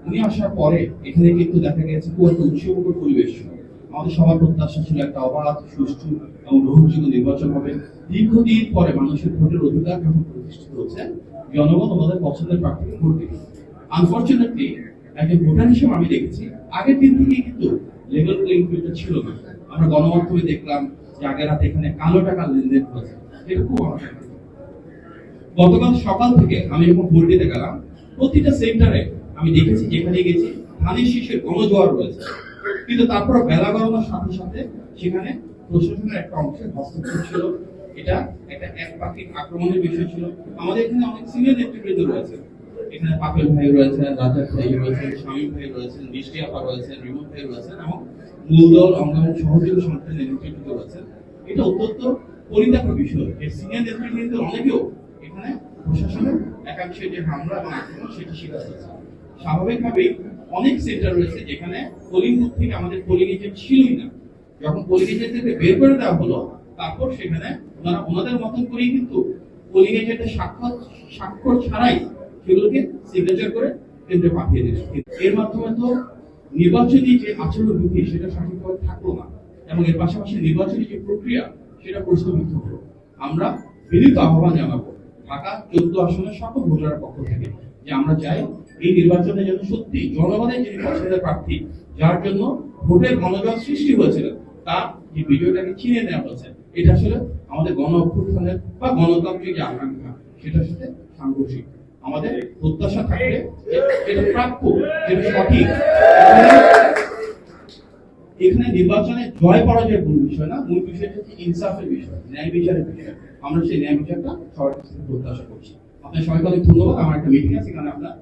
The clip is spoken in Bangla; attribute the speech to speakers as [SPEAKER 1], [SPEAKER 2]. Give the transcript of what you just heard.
[SPEAKER 1] উনি আসার পরে এখানে কিন্তু দেখা গেছে খুব একটা উৎসবমুখর পরিবেশ ছিল। আমাদের সবার প্রত্যাশা ছিল একটা অবাধ, সুষ্ঠু এবং গ্রহণযোগ্য নির্বাচন হবে। দীর্ঘদিন পরে মানুষের ভোটের অধিকার যখন প্রতিষ্ঠিত হচ্ছে, জনগণ ওনাদের পছন্দের প্রার্থীকে ভোট দিবে। আনফরচুনেটলি একজন ভোটার হিসেবে আমি দেখেছি আগের দিন থেকেই কিন্তু লেভেল প্লেইং ফিল্ডটা ছিল না। আমরা গণমাধ্যমে দেখলাম যে আগের রাতে এখানে কালো টাকা লেনদেন হয়েছে, এটা খুব অনাকাঙ্ক্ষিত। গতকাল সকাল থেকে আমি যখন ভোট দিতে গেলাম, প্রতিটা সেন্টারে আমি দেখেছি যেখানে গেছি ধানের শীষের গণজোয়ার রয়েছে, কিন্তু তারপর বেলা গড়ানোর সাথে সাথে সেখানে প্রশাসনের একটা অংশের হস্তক্ষেপ ছিল। এটা একটা একপাক্ষিক আক্রমণের বিষয় ছিল। আমাদের এখানে অনেক সিনিয়র নেতৃবৃন্দ রয়েছে, এখানে পাপেল ভাই রয়েছেন, রাজাক ভাই রয়েছেন, শামীম ভাই রয়েছেন, বৃষ্টি আপা রয়েছেন, রিমন ভাই রয়েছেন এবং মূলদল অঙ্গ সহযোগী সংগঠনের নেতৃবৃন্দ রয়েছেন। এটা অত্যন্ত পরিতাপের বিষয় যে সিনিয়র নেতৃবৃন্দের অনেকেও এখানে প্রশাসনের একাংশের যে হামলা এবং আক্রমণ সেটি শিকার হয়েছে। স্বাভাবিকভাবেই অনেক সেন্টার রয়েছে যেখানে পোলিং বুথ থেকে আমাদের পোলিং এজেন্ট ছিলই না। যখন পোলিং এজেন্টদেরকে বের করে দেওয়া হলো, তারপর সেখানে ওনারা ওনাদের মতন করেই কিন্তু পোলিং এজেন্টের স্বাক্ষর ছাড়াই সেগুলোকে সিগনেচার করে কেন্দ্রে পাঠিয়ে দিল। এর মাধ্যমে তো নির্বাচনী যে আচরণ বিধি সেটা সঠিকভাবে থাকলো না এবং এর পাশাপাশি নির্বাচনী যে প্রক্রিয়া সেটা প্রশ্নবিদ্ধ হলো। আমরা বিনীত আহ্বান জানাবো ঢাকা 14 আসনের সকল ভোটারের পক্ষ থেকে যে আমরা চাই এই নির্বাচনে যেন সত্যি জনগণের যিনি পছন্দের প্রার্থী, যার জন্য ভোটের গণজোয়ার সৃষ্টি হয়েছিল, তার যে বিজয়টাকে ছিনিয়ে নেওয়া হয়েছে, এটা আসলে আমাদের গণ অভ্যুত্থানের বা গণতান্ত্রিক যে আকাঙ্ক্ষা সেটার সাথে সাংঘর্ষিক। আমাদের প্রত্যাশা থাকবে যেটা প্রাপ্য, যেটা সঠিক। এখানে নির্বাচনে জয় পরাজয়ের মূল বিষয় না, মূল বিষয়টা হচ্ছে ইনসাফের বিষয়, ন্যায় বিচারের বিষয়। আমরা সেই ন্যায় বিচারটা সবার কাছ থেকে প্রত্যাশা করছি। আপনার সবাইকে অনেক ধন্যবাদ। আমার একটা মিটিং আছে, এখানে আপনার